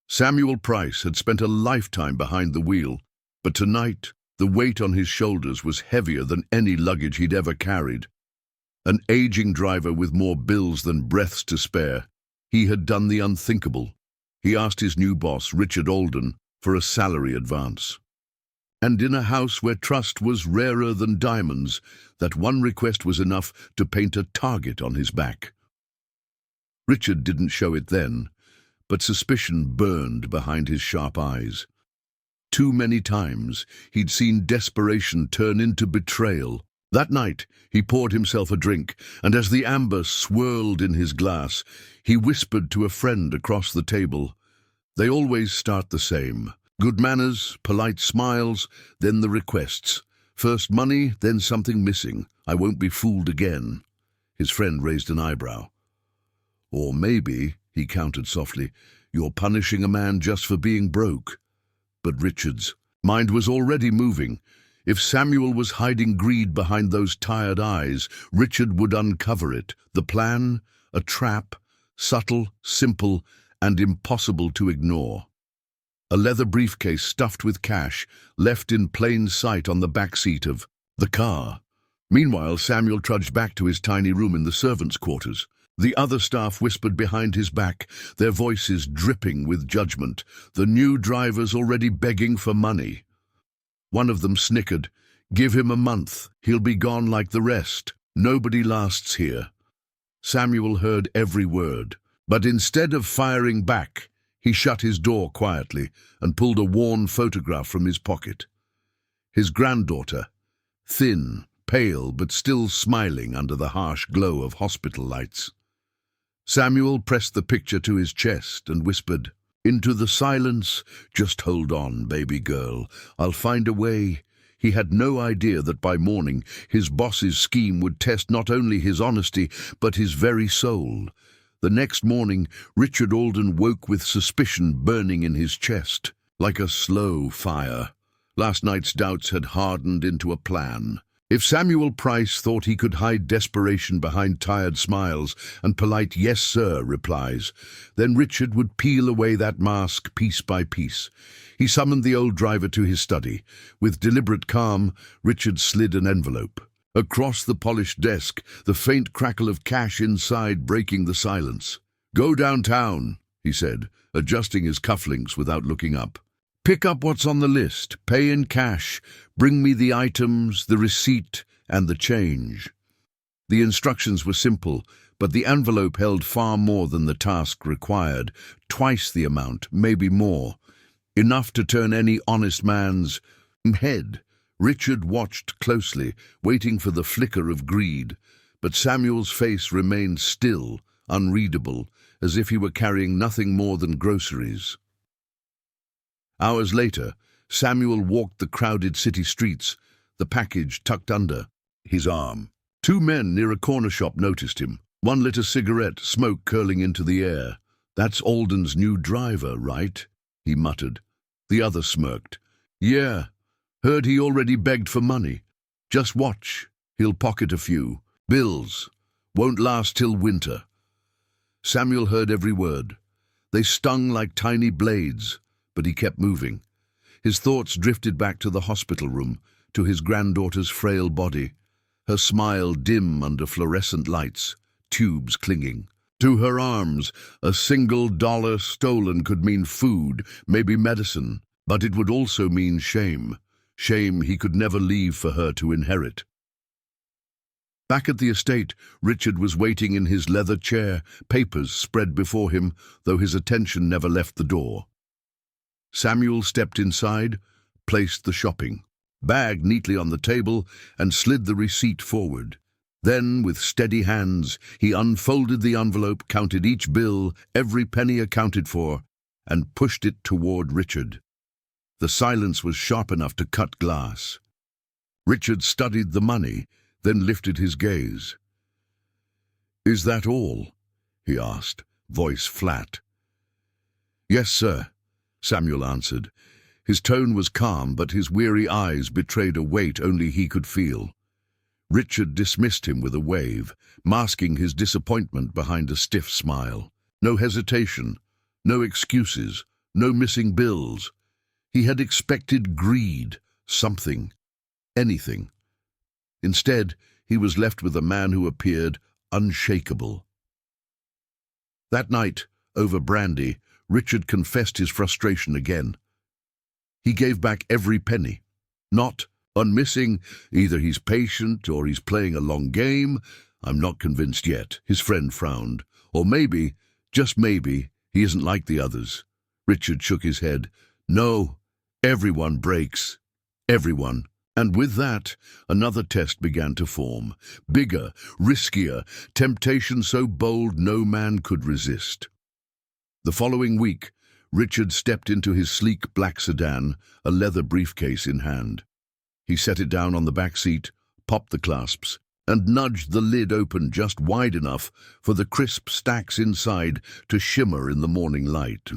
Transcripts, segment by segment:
Samuel Price had spent a lifetime behind the wheel, but tonight the weight on his shoulders was heavier than any luggage he'd ever carried. An aging driver with more bills than breaths to spare, he had done the unthinkable. He asked his new boss, Richard Alden, for a salary advance. And in a house where trust was rarer than diamonds, that one request was enough to paint a target on his back. Richard didn't show it then, but suspicion burned behind his sharp eyes. Too many times he'd seen desperation turn into betrayal. That night he poured himself a drink, and as the amber swirled in his glass, he whispered to a friend across the table, "They always start the same. Good manners, polite smiles, then the requests. First money, then something missing. I won't be fooled again." His friend raised an eyebrow. "Or maybe," he countered softly, "you're punishing a man just for being broke." But Richard's mind was already moving. If Samuel was hiding greed behind those tired eyes, Richard would uncover it. The plan, a trap, subtle, simple, and impossible to ignore. A leather briefcase stuffed with cash, left in plain sight on the back seat of the car. Meanwhile, Samuel trudged back to his tiny room in the servants' quarters. The other staff whispered behind his back, their voices dripping with judgment. The new driver's already begging for money. One of them snickered, "Give him a month. He'll be gone like the rest. Nobody lasts here." Samuel heard every word, but instead of firing back, he shut his door quietly and pulled a worn photograph from his pocket. His granddaughter, thin, pale, but still smiling under the harsh glow of hospital lights. Samuel pressed the picture to his chest and whispered, "Into the silence, just hold on, baby girl. I'll find a way." He had no idea that by morning his boss's scheme would test not only his honesty, but his very soul. The next morning, Richard Alden woke with suspicion burning in his chest, like a slow fire. Last night's doubts had hardened into a plan. If Samuel Price thought he could hide desperation behind tired smiles and polite "yes, sir" replies, then Richard would peel away that mask piece by piece. He summoned the old driver to his study. With deliberate calm, Richard slid an envelope. Across the polished desk, the faint crackle of cash inside breaking the silence. "Go downtown," he said, adjusting his cufflinks without looking up. "Pick up what's on the list, pay in cash, bring me the items, the receipt, and the change." The instructions were simple, but the envelope held far more than the task required, twice the amount, maybe more. Enough to turn any honest man's head. Richard watched closely, waiting for the flicker of greed, but Samuel's face remained still, unreadable, as if he were carrying nothing more than groceries. Hours later, Samuel walked the crowded city streets, the package tucked under his arm. Two men near a corner shop noticed him. One lit a cigarette, smoke curling into the air. "That's Alden's new driver, right?" he muttered. The other smirked. "Yeah, heard he already begged for money. Just watch, he'll pocket a few. Bills. Won't last till winter." Samuel heard every word. They stung like tiny blades, but he kept moving. His thoughts drifted back to the hospital room, to his granddaughter's frail body, her smile dim under fluorescent lights, tubes clinging. To her arms, a single dollar stolen could mean food, maybe medicine, but it would also mean shame. Shame he could never leave for her to inherit. Back at the estate, Richard was waiting in his leather chair, papers spread before him, though his attention never left the door. Samuel stepped inside, placed the shopping bag neatly on the table, and slid the receipt forward. Then, with steady hands, he unfolded the envelope, counted each bill, every penny accounted for, and pushed it toward Richard. The silence was sharp enough to cut glass. Richard studied the money, then lifted his gaze. "Is that all?" he asked, voice flat. "Yes, sir," Samuel answered. His tone was calm, but his weary eyes betrayed a weight only he could feel. Richard dismissed him with a wave, masking his disappointment behind a stiff smile. No hesitation, no excuses, no missing bills. He had expected greed, something, anything. Instead, he was left with a man who appeared unshakable. That night, over brandy, Richard confessed his frustration again. He gave back every penny. Not on missing, either he's patient or he's playing a long game. I'm not convinced yet, his friend frowned. Or maybe, just maybe, he isn't like the others. Richard shook his head. No, everyone breaks. Everyone. And with that, another test began to form. Bigger, riskier, temptation so bold no man could resist. The following week, Richard stepped into his sleek black sedan, a leather briefcase in hand. He set it down on the back seat, popped the clasps, and nudged the lid open just wide enough for the crisp stacks inside to shimmer in the morning light.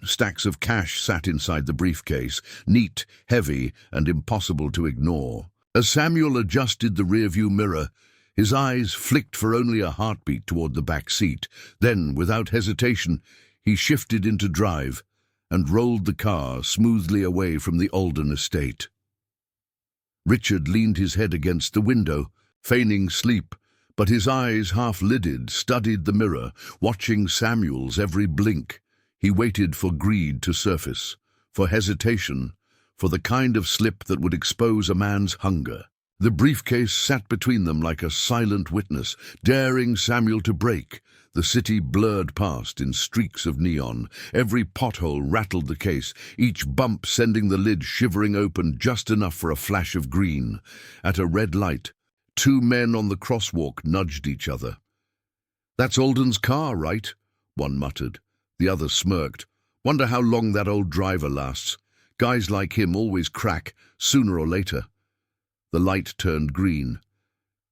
Stacks of cash sat inside the briefcase, neat, heavy, and impossible to ignore. As Samuel adjusted the rearview mirror, his eyes flicked for only a heartbeat toward the back seat. Then, without hesitation, he shifted into drive and rolled the car smoothly away from the Alden estate. Richard leaned his head against the window, feigning sleep, but his eyes, half-lidded, studied the mirror, watching Samuel's every blink. He waited for greed to surface, for hesitation, for the kind of slip that would expose a man's hunger. The briefcase sat between them like a silent witness, daring Samuel to break. The city blurred past in streaks of neon. Every pothole rattled the case, each bump sending the lid shivering open just enough for a flash of green. At a red light, two men on the crosswalk nudged each other. "That's Alden's car, right?" one muttered. The other smirked. "Wonder how long that old driver lasts. Guys like him always crack, sooner or later." The light turned green.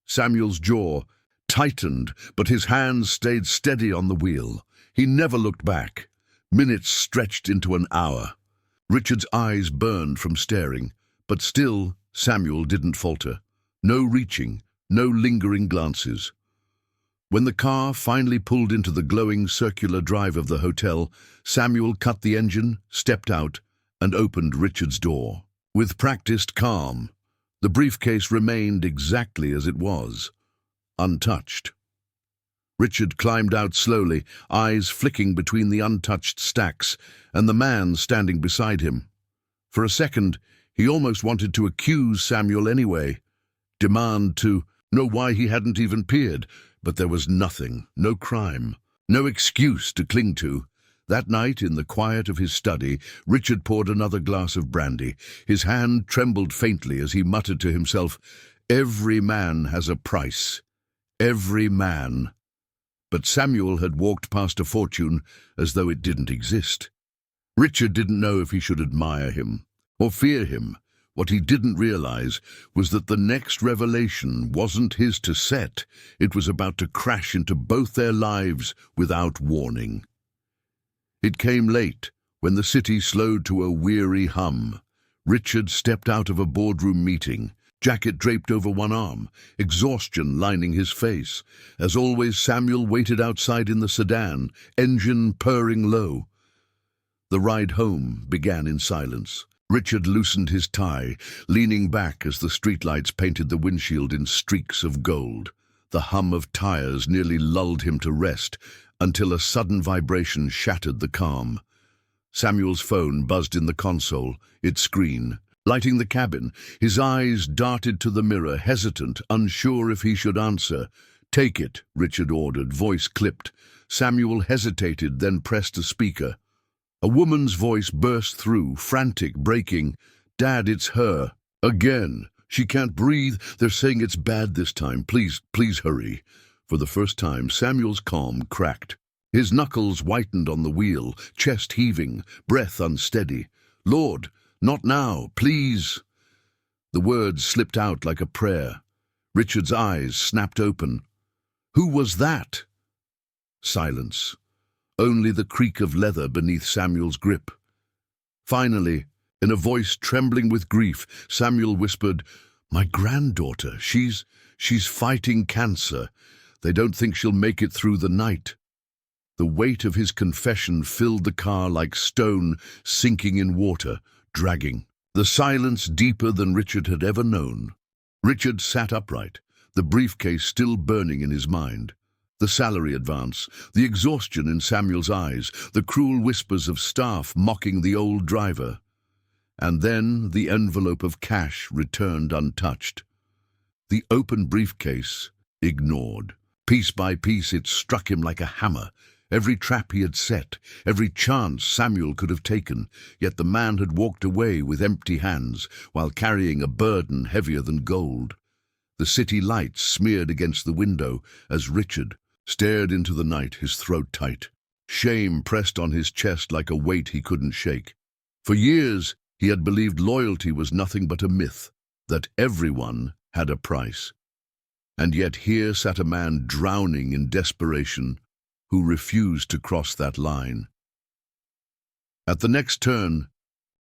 Samuel's jaw tightened, but his hands stayed steady on the wheel. He never looked back. Minutes stretched into an hour. Richard's eyes burned from staring, but still Samuel didn't falter. No reaching, no lingering glances. When the car finally pulled into the glowing circular drive of the hotel, Samuel cut the engine, stepped out, and opened Richard's door. With practiced calm, the briefcase remained exactly as it was, untouched. Richard climbed out slowly, eyes flicking between the untouched stacks and the man standing beside him. For a second, he almost wanted to accuse Samuel anyway, demand to know why he hadn't even peered, but there was nothing, no crime, no excuse to cling to. That night, in the quiet of his study, Richard poured another glass of brandy. His hand trembled faintly as he muttered to himself, "Every man has a price. Every man." But Samuel had walked past a fortune as though it didn't exist. Richard didn't know if he should admire him or fear him. What he didn't realize was that the next revelation wasn't his to set. It was about to crash into both their lives without warning. It came late, when the city slowed to a weary hum. Richard stepped out of a boardroom meeting, jacket draped over one arm, exhaustion lining his face. As always, Samuel waited outside in the sedan, engine purring low. The ride home began in silence. Richard loosened his tie, leaning back as the streetlights painted the windshield in streaks of gold. The hum of tires nearly lulled him to rest, until a sudden vibration shattered the calm. Samuel's phone buzzed in the console, its screen. Lighting the cabin, his eyes darted to the mirror, hesitant, unsure if he should answer. "Take it," Richard ordered, voice clipped. Samuel hesitated, then pressed a speaker. A woman's voice burst through, frantic, breaking. "Dad, it's her. Again. She can't breathe. They're saying it's bad this time. Please hurry." For the first time, Samuel's calm cracked. His knuckles whitened on the wheel, chest heaving, breath unsteady. "Lord, not now, please." The words slipped out like a prayer. Richard's eyes snapped open. Who was that? Silence. Only the creak of leather beneath Samuel's grip. Finally, in a voice trembling with grief, Samuel whispered, "My granddaughter, she's fighting cancer. They don't think she'll make it through the night." The weight of his confession filled the car like stone sinking in water, dragging. The silence deeper than Richard had ever known. Richard sat upright, the briefcase still burning in his mind. The salary advance, the exhaustion in Samuel's eyes, the cruel whispers of staff mocking the old driver. And then the envelope of cash returned untouched. The open briefcase ignored. Piece by piece it struck him like a hammer. Every trap he had set, every chance Samuel could have taken, yet the man had walked away with empty hands while carrying a burden heavier than gold. The city lights smeared against the window as Richard stared into the night, his throat tight. Shame pressed on his chest like a weight he couldn't shake. For years he had believed loyalty was nothing but a myth, that everyone had a price. And yet here sat a man drowning in desperation, who refused to cross that line. At the next turn,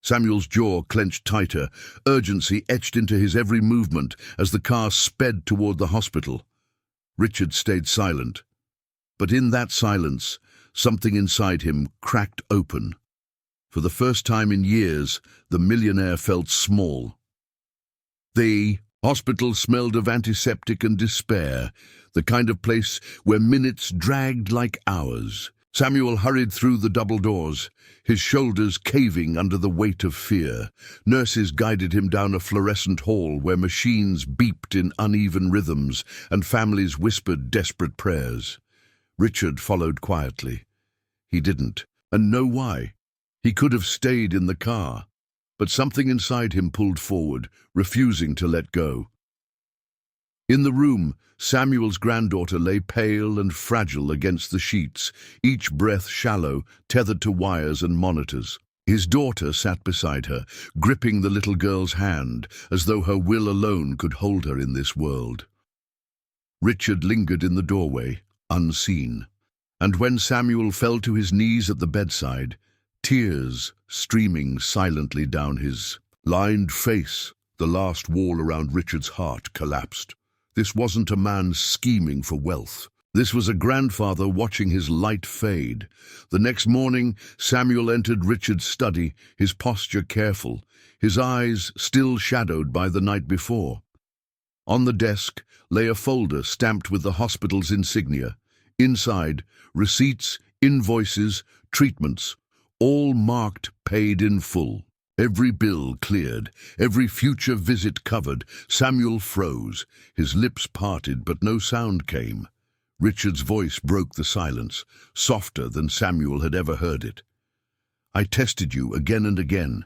Samuel's jaw clenched tighter, urgency etched into his every movement as the car sped toward the hospital. Richard stayed silent, but in that silence, something inside him cracked open. For the first time in years, the millionaire felt small. The hospital smelled of antiseptic and despair, the kind of place where minutes dragged like hours. Samuel hurried through the double doors, his shoulders caving under the weight of fear. Nurses guided him down a fluorescent hall where machines beeped in uneven rhythms and families whispered desperate prayers. Richard followed quietly. He didn't, and know why. He could have stayed in the car, but something inside him pulled forward, refusing to let go. In the room, Samuel's granddaughter lay pale and fragile against the sheets, each breath shallow, tethered to wires and monitors. His daughter sat beside her, gripping the little girl's hand, as though her will alone could hold her in this world. Richard lingered in the doorway, unseen, and when Samuel fell to his knees at the bedside, tears streaming silently down his lined face, the last wall around Richard's heart collapsed. This wasn't a man scheming for wealth. This was a grandfather watching his light fade. The next morning, Samuel entered Richard's study, his posture careful, his eyes still shadowed by the night before. On the desk lay a folder stamped with the hospital's insignia. Inside, receipts, invoices, treatments, all marked paid in full. Every bill cleared, every future visit covered. Samuel froze, his lips parted, but no sound came. Richard's voice broke the silence, softer than Samuel had ever heard it. "I tested you again and again.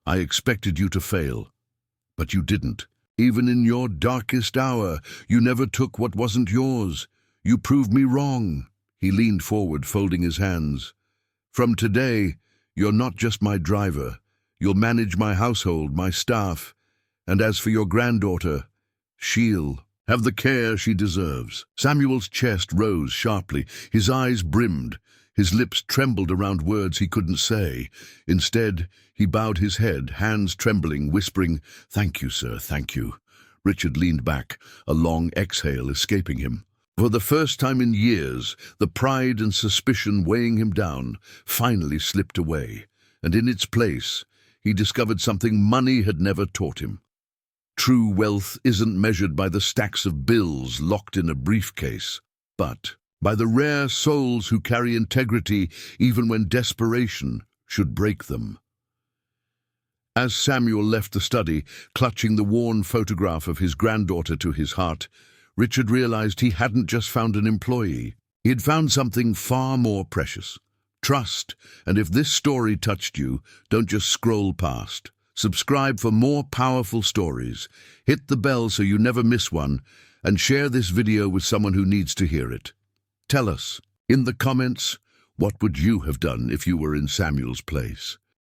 I expected you to fail, but you didn't. Even in your darkest hour, you never took what wasn't yours. You proved me wrong." He leaned forward, folding his hands. "From today, you're not just my driver. You'll manage my household, my staff, and as for your granddaughter, she'll have the care she deserves." Samuel's chest rose sharply, his eyes brimmed, his lips trembled around words he couldn't say. Instead, he bowed his head, hands trembling, whispering, "Thank you, sir, thank you." Richard leaned back, a long exhale escaping him. For the first time in years, the pride and suspicion weighing him down finally slipped away, and in its place, he discovered something money had never taught him. True wealth isn't measured by the stacks of bills locked in a briefcase, but by the rare souls who carry integrity even when desperation should break them. As Samuel left the study, clutching the worn photograph of his granddaughter to his heart, Richard realized he hadn't just found an employee. He had found something far more precious. Trust, and if this story touched you, don't just scroll past. Subscribe for more powerful stories. Hit the bell so you never miss one, and share this video with someone who needs to hear it. Tell us, in the comments, what would you have done if you were in Samuel's place?